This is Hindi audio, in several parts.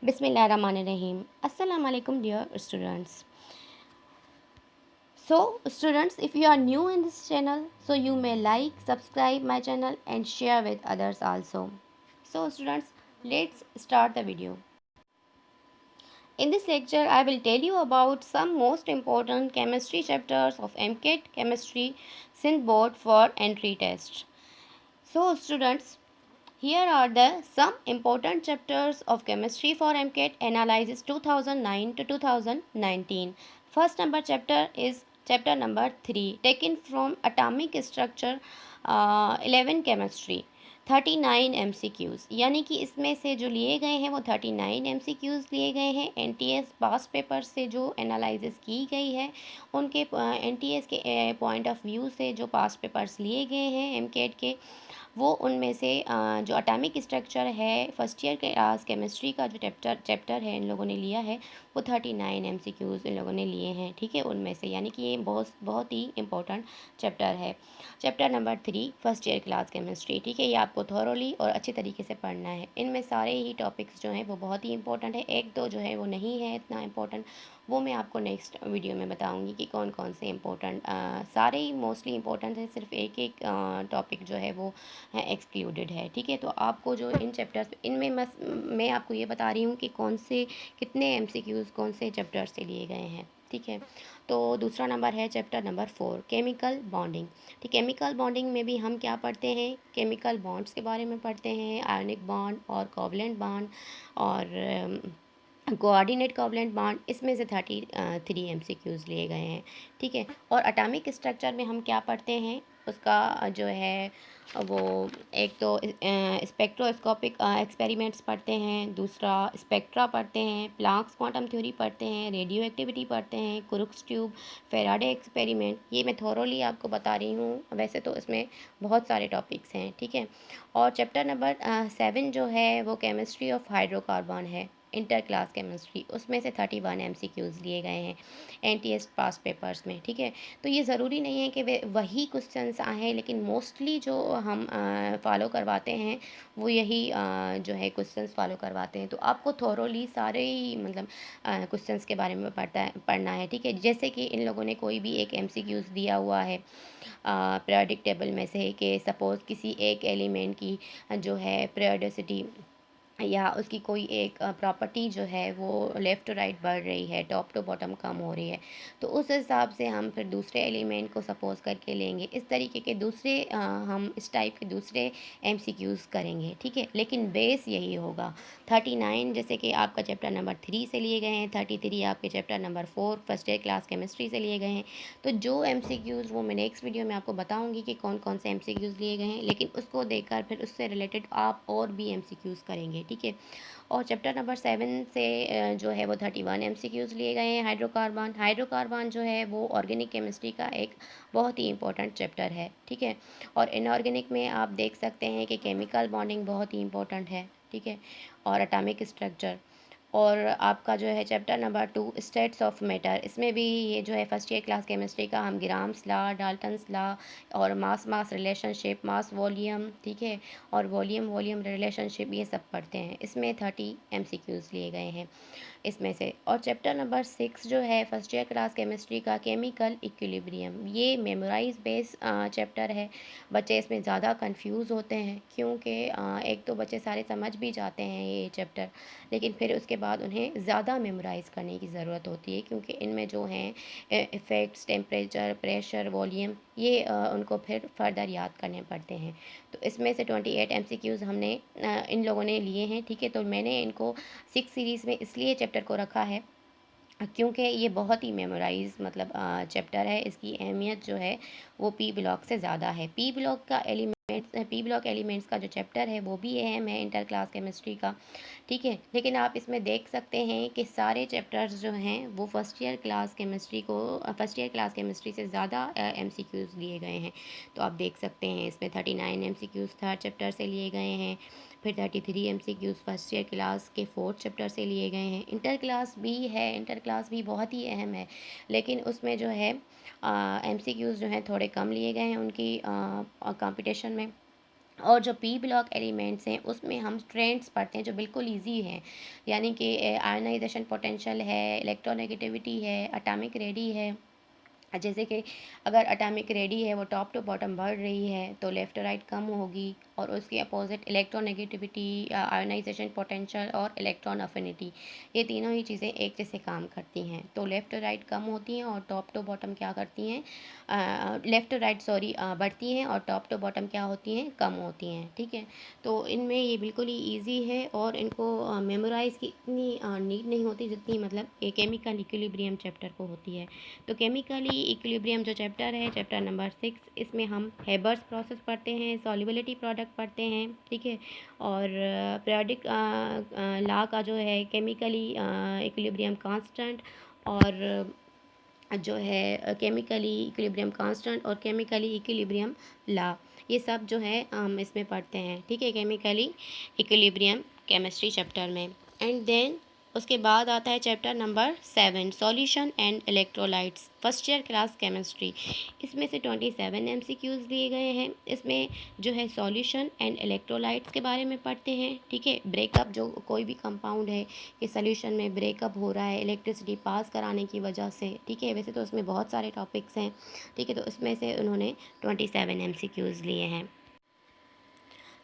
Bismillahirrahmanirrahim. Assalamu alaikum, dear students. So, students, if you are new in this channel, so you may like, subscribe my channel and share with others also. So, students, let's start the video. In this lecture, I will tell you about some most important chemistry chapters of MCAT Chemistry Sindh Board for entry test. So, students, here are the some important chapters of chemistry for MCAT analysis 2009 to 2019. First number chapter is chapter number 3 taken from atomic structure 11 chemistry 39 MCQs, यानी कि इसमें से जो लिए गए हैं वो 39 MCQs लिए गए हैं। NTS पास्ट पेपर से जो एनालिसिस की गई है उनके NTS के पॉइंट ऑफ व्यू से जो पास्ट पेपर्स लिए गए हैं MCAT के, वो उनमें से जो एटॉमिक स्ट्रक्चर है फर्स्ट ईयर के क्लास केमिस्ट्री का जो चैप्टर है इन लोगों ने लिया है वो 39 MCQs इन लोगों ने लिए हैं। ठीक है, उनमें से, यानी कि ये बहुत बहुत ही इंपॉर्टेंट चैप्टर है। Chapter number 3 first year class chemistry. ठीक है, ये आपको थॉरोली और अच्छे तरीके से पढ़ना है। इनमें सारे ही टॉपिक्स जो हैं वो बहुत ही इंपॉर्टेंट है। एक दो जो है वो नहीं है इतना इंपॉर्टेंट, वो मैं आपको नेक्स्ट वीडियो में बताऊंगी कि कौन कौन से इंपॉर्टेंट, सारे ही मोस्टली इंपॉर्टेंट है, सिर्फ एक एक टॉपिक जो है वो एक्सक्लूडेड है। ठीक है, तो आपको जो इन चैप्टर्स इनमें मैं आपको ये बता रही हूँ कि कौन से कितने MCQs कौन से चैप्टर से लिए गए हैं। ठीक है, तो दूसरा नंबर है चैप्टर नंबर 4 केमिकल बॉन्डिंग। ठीक, केमिकल बॉन्डिंग में भी हम क्या पढ़ते हैं, केमिकल बॉन्ड्स के बारे में पढ़ते हैं, आयनिक बॉन्ड और कोवलेंट बॉन्ड और कोऑर्डिनेट कोवलेंट बॉन्ड। इसमें से 33 MCQs लिए गए हैं। ठीक है, और एटॉमिक स्ट्रक्चर में हम क्या पढ़ते हैं उसका जो है वो, एक तो स्पेक्ट्रोस्कोपिक एक्सपेरिमेंट्स पढ़ते हैं, दूसरा स्पेक्ट्रा पढ़ते हैं, प्लांक्स क्वांटम थ्योरी पढ़ते हैं, रेडियो एक्टिविटी पढ़ते हैं, क्रुक्स ट्यूब, फेराडे एक्सपेरिमेंट। ये मैं थोरोली आपको बता रही हूँ, वैसे तो इसमें बहुत सारे टॉपिक्स हैं। ठीक है, और चैप्टर नंबर 7 जो है वो केमिस्ट्री ऑफ हाइड्रोकार्बन है, इंटर क्लास केमिस्ट्री। उसमें से 31 MCQs लिए गए हैं NTS पास पेपर्स में। ठीक है, तो ये ज़रूरी नहीं है कि वे वही क्वेश्चंस आए, लेकिन मोस्टली जो हम फॉलो करवाते हैं वो यही जो है क्वेश्चंस फॉलो करवाते हैं। तो आपको थोरोली सारे ही मतलब क्वेश्चंस के बारे में पढ़ना है। ठीक है, जैसे कि इन लोगों ने कोई भी एक MCQs दिया हुआ है पीरियोडिक टेबल में से कि सपोज़ किसी एक एलिमेंट की जो है पीरियोडिसिटी या उसकी कोई एक प्रॉपर्टी जो है वो लेफ़्ट टू राइट बढ़ रही है, टॉप टू बॉटम कम हो रही है, तो उस हिसाब से हम फिर दूसरे एलिमेंट को सपोज़ करके लेंगे। इस तरीके के दूसरे हम इस टाइप के दूसरे MCQs करेंगे। ठीक है, लेकिन बेस यही होगा। 39 जैसे कि आपका चैप्टर नंबर 3 से लिए गए हैं, 33 आपके chapter number 4 first year class chemistry से लिए गए हैं। तो जो MCQs वो मैं नेक्स्ट वीडियो में आपको बताऊँगी कि कौन कौन से MCQs लिए गए हैं, लेकिन उसको देखकर फिर उससे रिलेटेड आप और भी MCQs करेंगे। ठीक है, और चैप्टर नंबर 7 से जो है वो 31 MCQs लिए गए हैं। हाइड्रोकार्बन, हाइड्रोकार्बन जो है वो ऑर्गेनिक केमिस्ट्री का एक बहुत ही इंपॉर्टेंट चैप्टर है। ठीक है, और इनऑर्गेनिक में आप देख सकते हैं कि केमिकल बॉन्डिंग बहुत ही इंपॉर्टेंट है। ठीक है, और एटॉमिक स्ट्रक्चर, और आपका जो है chapter number 2 states of matter, इसमें भी ये जो है फर्स्ट ईयर क्लास केमिस्ट्री का हम ग्राम्स लॉ, डाल्टन्स लॉ और मास मास रिलेशनशिप, मास वॉल्यूम, ठीक है, और वॉल्यूम वॉल्यूम रिलेशनशिप, ये सब पढ़ते हैं। इसमें 30 MCQs लिए गए हैं इसमें से। और चैप्टर नंबर 6 जो है फर्स्ट ईयर क्लास केमिस्ट्री का केमिकल इक्विलिब्रियम, ये मेमोराइज बेस चैप्टर है। बच्चे इसमें ज़्यादा कंफ्यूज होते हैं क्योंकि एक तो बच्चे सारे समझ भी जाते हैं ये चैप्टर, लेकिन फिर उसके बाद उन्हें ज़्यादा मेमोराइज़ करने की ज़रूरत होती है क्योंकि इनमें जो हैं इफ़ेक्ट्स, टेम्परेचर, प्रेशर, वॉल्यूम, ये उनको फिर फर्दर याद करने पड़ते हैं। तो इसमें से 28 MCQs हमने इन लोगों ने लिए हैं। ठीक है, तो मैंने इनको 6 सीरीज़ में इसलिए चैप्टर को रखा है क्योंकि ये बहुत ही मेमोराइज मतलब चैप्टर है। इसकी अहमियत जो है वो पी ब्लॉक से ज़्यादा है। पी ब्लॉक एलिमेंट्स का जो चैप्टर है वो भी अहम है इंटर क्लास केमिस्ट्री का। ठीक है, लेकिन आप इसमें देख सकते हैं कि सारे चैप्टर्स जो हैं वो फर्स्ट ईयर क्लास केमिस्ट्री से ज़्यादा MCQs लिए गए हैं। तो आप देख सकते हैं इसमें 39 MCQs थर्ड चैप्टर से लिए गए हैं, फिर 33 MCQs फर्स्ट ईयर क्लास के फोर्थ चैप्टर से लिए गए हैं। इंटर क्लास भी है, इंटर क्लास भी बहुत ही अहम है, लेकिन उसमें जो है MCQs जो हैं थोड़े कम लिए गए हैं उनकी कंपटीशन में। और जो पी ब्लॉक एलिमेंट्स हैं उसमें हम ट्रेंड्स पढ़ते हैं जो बिल्कुल इजी हैं, यानी कि आयनाइजेशन पोटेंशियल है, इलेक्ट्रोनेगेटिविटी है, एटॉमिक रेडी है। जैसे कि अगर एटॉमिक रेडी है वो टॉप टू बॉटम बढ़ रही है तो लेफ़्ट राइट कम होगी, और उसके अपोजिट इलेक्ट्रोनेगेटिविटी, आयोनाइजेशन पोटेंशियल और इलेक्ट्रॉन अफिनिटी, ये तीनों ही चीज़ें एक जैसे काम करती हैं। तो लेफ़्ट राइट कम होती हैं और टॉप टू बॉटम क्या करती हैं, लेफ़्ट राइट सॉरी बढ़ती हैं, और टॉप टू बॉटम क्या होती हैं, कम होती हैं। ठीक है, तो इनमें ये बिल्कुल ही ईजी है और इनको मेमोराइज़ की इतनी नीड नहीं होती जितनी मतलब ये केमिकल इक्विलिब्रियम चैप्टर को होती है। तो केमिकली इक्विलिब्रियम जो चैप्टर है, चैप्टर नंबर 6, इसमें हम हेबर्स प्रोसेस पढ़ते हैं, सॉल्युबिलिटी प्रोडक्ट पढ़ते हैं। ठीक है, और पीरियोडिक लॉ का जो है केमिकली इक्विलिब्रियम कांस्टेंट, और जो है केमिकली इक्विलिब्रियम कांस्टेंट और केमिकली इक्विलिब्रियम लॉ, ये सब जो है हम इसमें पढ़ते हैं। ठीक है, केमिकली इक्विलिब्रियम केमिस्ट्री चैप्टर में। एंड देन उसके बाद आता है chapter number 7, solution and electrolytes, first year class chemistry. इसमें से 27 एमसीक्यूज़ दिए गए हैं। इसमें जो है सॉल्यूशन एंड इलेक्ट्रोलाइट्स के बारे में पढ़ते हैं। ठीक है, ब्रेकअप, जो कोई भी कंपाउंड है कि सॉल्यूशन में ब्रेकअप हो रहा है इलेक्ट्रिसिटी पास कराने की वजह से। ठीक है, वैसे तो उसमें बहुत सारे टॉपिक्स हैं। ठीक है, तो इसमें से उन्होंने 27 एमसीक्यूज़ लिए हैं।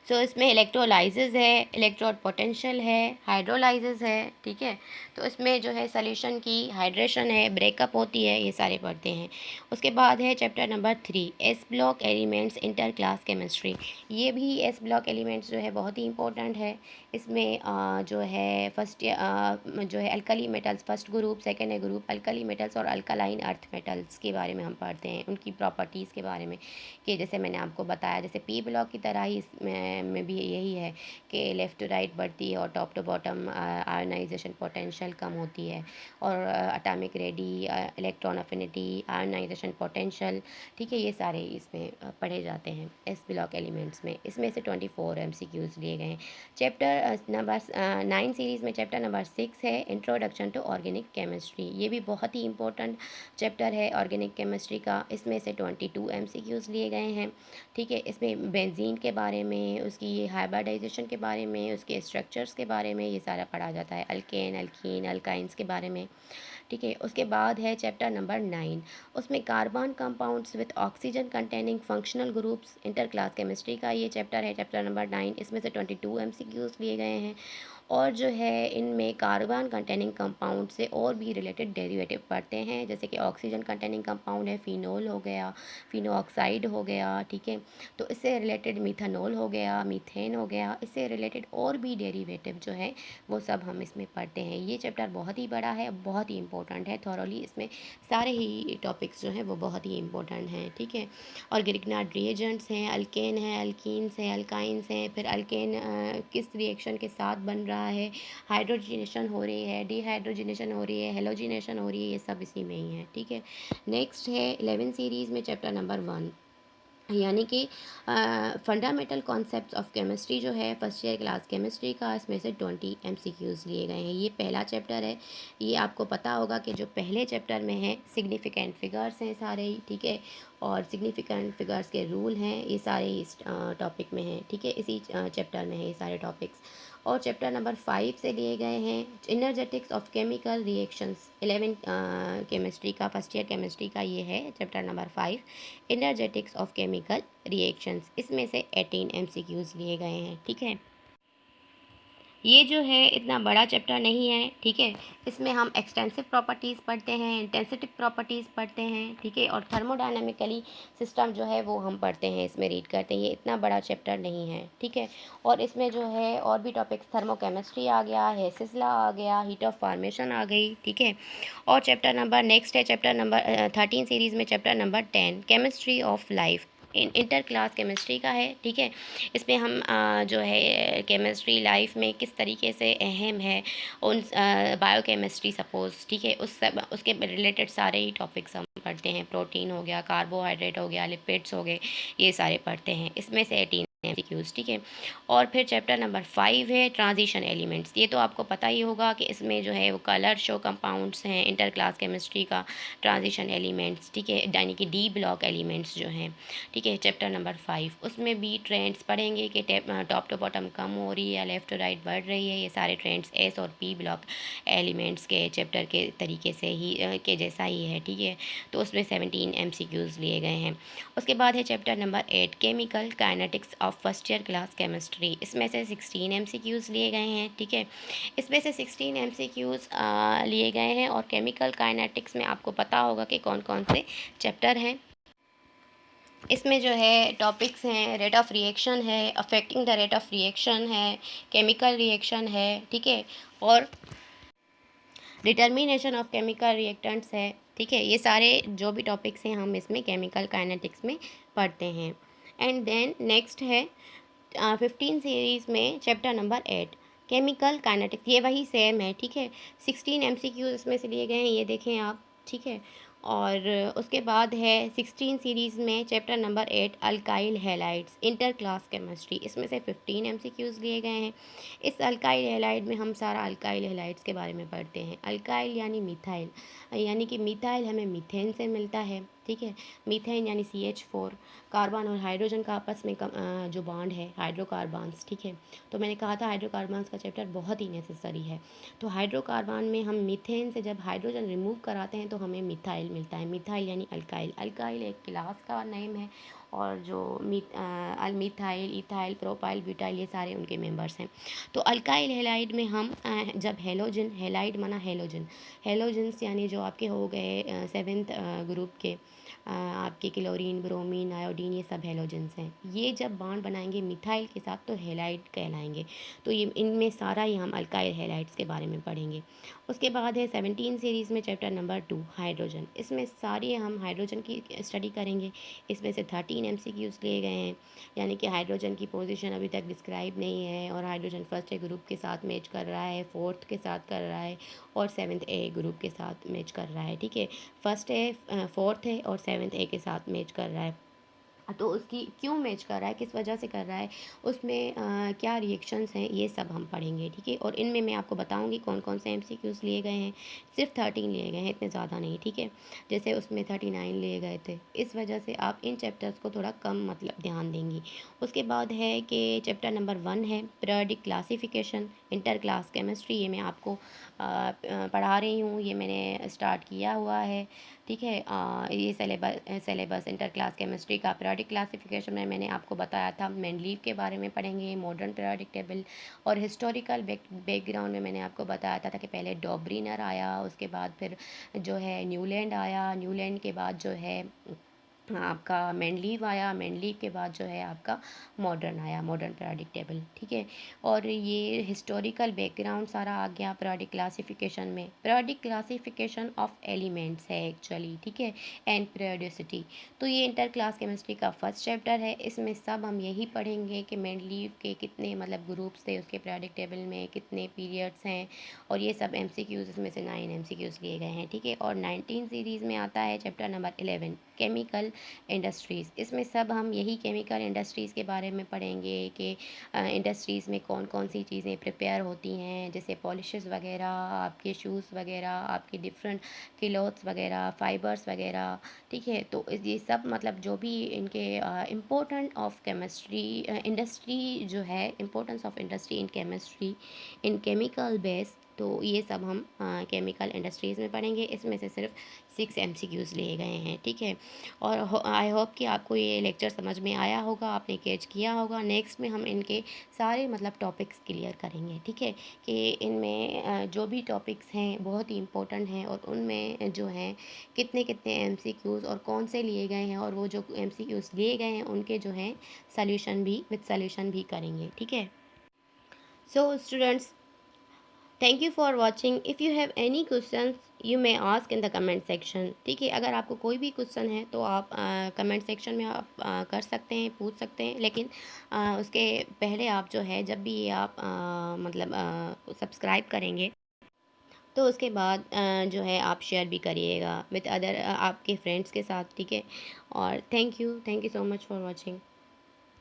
सो इसमें इलेक्ट्रोलाइसिस है, इलेक्ट्रोड पोटेंशियल है, हाइड्रोलाइसिस है। ठीक है, तो इसमें जो है सॉल्यूशन की हाइड्रेशन है, ब्रेकअप होती है, ये सारे पढ़ते हैं। उसके बाद है chapter number 3, S block elements inter class chemistry. ये भी एस ब्लॉक एलिमेंट्स जो है बहुत ही इंपॉर्टेंट है। इसमें जो है जो है alkali metals first group, second group alkali metals और अल्कलाइन अर्थ मेटल्स के बारे में हम पढ़ते हैं, उनकी प्रॉपर्टीज़ के बारे में, कि जैसे मैंने आपको बताया जैसे पी ब्लॉक की तरह ही इसमें भी यही है कि लेफ़्ट टू राइट बढ़ती है और top to bottom ionisation potential कम होती है, और atomic radii, electron affinity, ionisation potential. ठीक है, ये सारे इसमें पढ़े जाते हैं एस ब्लॉक एलिमेंट्स में। इसमें से 24 एमसीक्यूज़ लिए गए हैं। चैप्टर नंबर 9 सीरीज़ में चैप्टर नंबर 6 है, इंट्रोडक्शन टू ऑर्गेनिक केमिस्ट्री। ये भी बहुत ही इंपॉर्टेंट चैप्टर है ऑर्गेनिक केमिस्ट्री का। इसमें से 22 एमसीक्यूज़ लिए गए हैं। ठीक है, इसमें बेंजीन के बारे में, उसकी हाइब्रिडाइजेशन के बारे में, उसके स्ट्रक्चर्स के बारे में ये सारा पढ़ा जाता है, अल्केन, अल्कीन, अल्काइंस के बारे में। ठीक है, उसके बाद है चैप्टर नंबर 9, उसमें carbon compounds with oxygen containing functional groups inter class chemistry का ये चैप्टर है, चैप्टर नंबर 9। इसमें से 22 एमसीक्यूज़ लिए गए हैं। और जो है इनमें कार्बन कंटेनिंग कंपाउंड से और भी रिलेटेड डेरिवेटिव पढ़ते हैं, जैसे कि ऑक्सीजन कंटेनिंग कंपाउंड है, फिनोल हो गया, फिनोऑक्साइड हो गया। ठीक है, तो इससे रिलेटेड मिथानॉल हो गया, मीथेन हो गया, इससे रिलेटेड और भी डेरिवेटिव जो है वो सब हम इसमें पढ़ते हैं। ये चैप्टर बहुत ही बड़ा है, बहुत ही इंपॉर्टेंट है, थॉरोली इसमें सारे ही टॉपिक्स जो हैं वो बहुत ही इंपॉर्टेंट हैं। ठीक है, और ग्रिग्नार्ड रिएजेंट्स हैं, अल्केन है, अल्कीन्स हैं, अल्काइंस हैं, फिर अल्केन किस रिएक्शन के साथ बन रहा है, हाइड्रोजनेशन हो रही है, डिहाइड्रोजनेशन हो रही है, हेलोजिनेशन हो रही है, ये सब इसी में ही है। ठीक है, नेक्स्ट है 11 सीरीज़ में चैप्टर नंबर 1, यानी कि फंडामेंटल कॉन्सेप्ट्स ऑफ केमिस्ट्री जो है फर्स्ट ईयर क्लास केमिस्ट्री का। इसमें से 20 एमसीक्यूज़ लिए गए हैं। ये पहला चैप्टर है। ये आपको पता होगा कि जो पहले चैप्टर में है सिग्निफिकेंट फिगर्स हैं सारे ही। ठीक है, और सिग्निफिकेंट फिगर्स के रूल हैं, ये सारे इस टॉपिक में हैं। ठीक है, इसी चैप्टर में है ये सारे टॉपिक्स। और चैप्टर नंबर 5 से लिए गए हैं इनर्जेटिक्स ऑफ केमिकल रिएक्शंस। 11 केमिस्ट्री का, फर्स्ट ईयर केमिस्ट्री का ये है chapter number 5, energetics of chemical reactions. इसमें से 18 एमसीक्यूज़ लिए गए हैं। ठीक है, ये जो है इतना बड़ा चैप्टर नहीं है। ठीक है, इसमें हम एक्सटेंसिव प्रॉपर्टीज़ पढ़ते हैं, इंटेंसिटिव प्रॉपर्टीज़ पढ़ते हैं। ठीक है, और थर्मोडायनामिकली सिस्टम जो है वो हम पढ़ते हैं, इसमें रीड करते हैं। ये इतना बड़ा चैप्टर नहीं है। ठीक है, और इसमें जो है और भी टॉपिक्स, थर्मोकेमिस्ट्री आ गया, हेसिस लॉ आ गया, हीट ऑफ फॉर्मेशन आ गई। ठीक है, और चैप्टर नंबर नेक्स्ट है चैप्टर नंबर 13 सीरीज़ में chapter number 10, chemistry of life, inter class chemistry का है। ठीक है, इसमें हम जो है केमिस्ट्री लाइफ में किस तरीके से अहम है, उन बायोकेमिस्ट्री सपोज़। ठीक है, उसके रिलेटेड सारे ही टॉपिक्स हम पढ़ते हैं। प्रोटीन हो गया, कार्बोहाइड्रेट हो गया, लिपिड्स हो गए, ये सारे पढ़ते हैं। इसमें से 18 MCQs, ठीक है। और फिर चैप्टर नंबर 5 है ट्रांजिशन एलिमेंट्स। ये तो आपको पता ही होगा कि इसमें जो है वो कलर शो कंपाउंड्स हैं, इंटर क्लास केमिस्ट्री का ट्रांजिशन एलिमेंट्स, ठीक है, यानी कि डी ब्लॉक एलिमेंट्स जो हैं, ठीक है। चैप्टर नंबर 5 उसमें भी ट्रेंड्स पढ़ेंगे कि टॉप टू बॉटम कम हो रही है या लेफ्ट टू राइट बढ़ रही है। ये सारे ट्रेंड्स एस और पी ब्लॉक एलिमेंट्स के चैप्टर के तरीके से ही के जैसा ही है, ठीक है। तो उसमें 17 MCQs लिए गए हैं। उसके बाद है chapter number 8 chemical kinetics of first year class chemistry. इसमें से 16 MCQs लिए गए हैं, ठीक है। इसमें से 16 MCQs लिए गए हैं और केमिकल काइनेटिक्स में आपको पता होगा कि कौन कौन से चैप्टर हैं। इसमें जो है टॉपिक्स हैं, रेट ऑफ रिएक्शन है, affecting the rate of reaction है, केमिकल रिएक्शन है, ठीक है, और डिटर्मिनेशन ऑफ केमिकल रिएक्टेंट्स है, ठीक है। ये सारे जो भी टॉपिक्स हैं हम इसमें केमिकल काइनेटिक्स में पढ़ते हैं। एंड देन नेक्स्ट है 15 सीरीज़ में चैप्टर नंबर 8 केमिकल काइनेटिक्स। ये वही सेम है, ठीक है। 16 MCQs इसमें से लिए गए हैं, ये देखें आप, ठीक है। और उसके बाद है 16 सीरीज़ में chapter number 8 alkyl halides inter class chemistry. इसमें से 15 MCQs लिए गए हैं। इस अल्काइल हैलाइड में हम सारा अल्काइल हैलाइड्स के बारे में पढ़ते हैं। अल्काइल यानी मिथाइल, यानी कि मिथाइल हमें मीथेन से मिलता है, ठीक है। मीथेन यानी CH4, कार्बन और हाइड्रोजन का आपस में जो बॉन्ड है हाइड्रोकार्बन्स, ठीक है। तो मैंने कहा था हाइड्रोकार्बन्स का चैप्टर बहुत ही नेसेसरी है। तो हाइड्रोकार्बन में हम मीथेन से जब हाइड्रोजन रिमूव कराते हैं तो हमें मिथाइल मिलता है। मिथाइल यानी अल्काइल। अल्काइल एक क्लास का नेम है और जो मिथाइल, इथाइल, प्रोपाइल, ब्यूटाइल ये सारे उनके मेंबर्स हैं। तो अल्काइल हैलाइड में हम जब हेलोजन, हैलाइड माना हेलोजन, हेलोजन्स यानी जो आपके हो गए 7th ग्रुप के आपके क्लोरीन, ब्रोमीन, आयोडीन, ये सब हेलोजेंस हैं। ये जब बॉन्ड बनाएंगे मिथाइल के साथ तो हेलाइड कहलाएंगे। तो ये इनमें सारा ही हम अल्काइल हेलाइड्स के बारे में पढ़ेंगे। उसके बाद है 17 सीरीज़ में चैप्टर नंबर 2 हाइड्रोजन। इसमें सारी हम हाइड्रोजन की स्टडी करेंगे। इसमें से 13 MCQs लिए गए हैं, यानी कि हाइड्रोजन की पोजीशन अभी तक डिस्क्राइब नहीं है और हाइड्रोजन फर्स्ट ए ग्रुप के साथ मैच कर रहा है, फोर्थ के साथ कर रहा है और 7th A ग्रुप के साथ मैच कर रहा है, ठीक है। फर्स्ट है, फोर्थ है और 7th A के साथ मैच कर रहा है। तो उसकी क्यों मैच कर रहा है, किस वजह से कर रहा है, उसमें क्या रिएक्शंस हैं, ये सब हम पढ़ेंगे, ठीक है। और इनमें मैं आपको बताऊंगी कौन कौन से MCQs लिए गए हैं। सिर्फ 13 लिए गए हैं, इतने ज़्यादा नहीं, ठीक है। जैसे उसमें 39 लिए गए थे, इस वजह से आप इन चैप्टर्स को थोड़ा कम मतलब ध्यान देंगी। उसके बाद है कि चैप्टर नंबर 1 है periodic classification inter class chemistry. ये मैं आपको पढ़ा रही हूँ, ये मैंने स्टार्ट किया हुआ है, ठीक है। ये सेलेबस इंटर क्लास केमिस्ट्री का पीरियोडिक क्लासिफिकेशन में मैंने आपको बताया था। मेंडलीव के बारे में पढ़ेंगे, मॉडर्न पीरियोडिक टेबल और हिस्टोरिकल बैकग्राउंड में मैंने आपको बताया था कि पहले डॉब्रिनर आया, उसके बाद फिर जो है न्यूलैंड आया, न्यूलैंड के बाद जो है आपका मेंडलीव आया, मेंडलीव के बाद जो है आपका मॉडर्न आया, मॉडर्न पीरियोडिक टेबल, ठीक है। और ये हिस्टोरिकल बैकग्राउंड सारा आ गया पीरियोडिक क्लासिफिकेशन में। पीरियोडिक क्लासिफिकेशन ऑफ एलिमेंट्स है एक्चुअली, ठीक है, एंड पीरियोडिसिटी। तो ये इंटर क्लास केमिस्ट्री का फर्स्ट चैप्टर है। इसमें सब हम यही पढ़ेंगे कि मेंडलीव के कितने मतलब ग्रुप्स थे, उसके पीरियोडिक टेबल में कितने पीरियड्स हैं, और ये सब MCQs इसमें से 9 MCQs लिए गए हैं, ठीक है। और 19 सीरीज़ में आता है चैप्टर नंबर 11 केमिकल इंडस्ट्रीज़। इसमें सब हम यही केमिकल इंडस्ट्रीज़ के बारे में पढ़ेंगे कि इंडस्ट्रीज़ में कौन कौन सी चीज़ें प्रिपेयर होती हैं, जैसे पॉलिशेस वगैरह, आपके शूज़ वगैरह, आपके डिफरेंट क्लॉथ्स वगैरह, फाइबर्स वगैरह, ठीक है। तो ये सब मतलब जो भी इनके इम्पोर्टेंट ऑफ केमिस्ट्री इंडस्ट्री जो है, importance of industry in chemistry in chemical base, तो ये सब हम केमिकल इंडस्ट्रीज़ में पढ़ेंगे। इसमें से सिर्फ 6 MCQs लिए गए हैं, ठीक है। और आई होप कि आपको ये लेक्चर समझ में आया होगा, आपने कैच किया होगा। नेक्स्ट में हम इनके सारे मतलब टॉपिक्स क्लियर करेंगे, ठीक है, कि इनमें जो भी टॉपिक्स हैं बहुत ही इंपॉर्टेंट हैं और उनमें जो हैं कितने कितने MCQs और कौन से लिए गए हैं, और वो जो MCQs लिए गए हैं उनके जो हैं सॉल्यूशन भी विद सॉल्यूशन भी करेंगे, ठीक है। So students, thank you for watching. If you have any question you may ask in the comment section, ठीक है। अगर आपको कोई भी क्वेश्चन है तो आप कमेंट सेक्शन में आप कर सकते हैं, पूछ सकते हैं, लेकिन उसके पहले आप जो है जब भी आप मतलब सब्सक्राइब करेंगे तो उसके बाद जो है आप शेयर भी करिएगा विद अदर आपके फ्रेंड्स के साथ, ठीक है। और thank you so much for watching.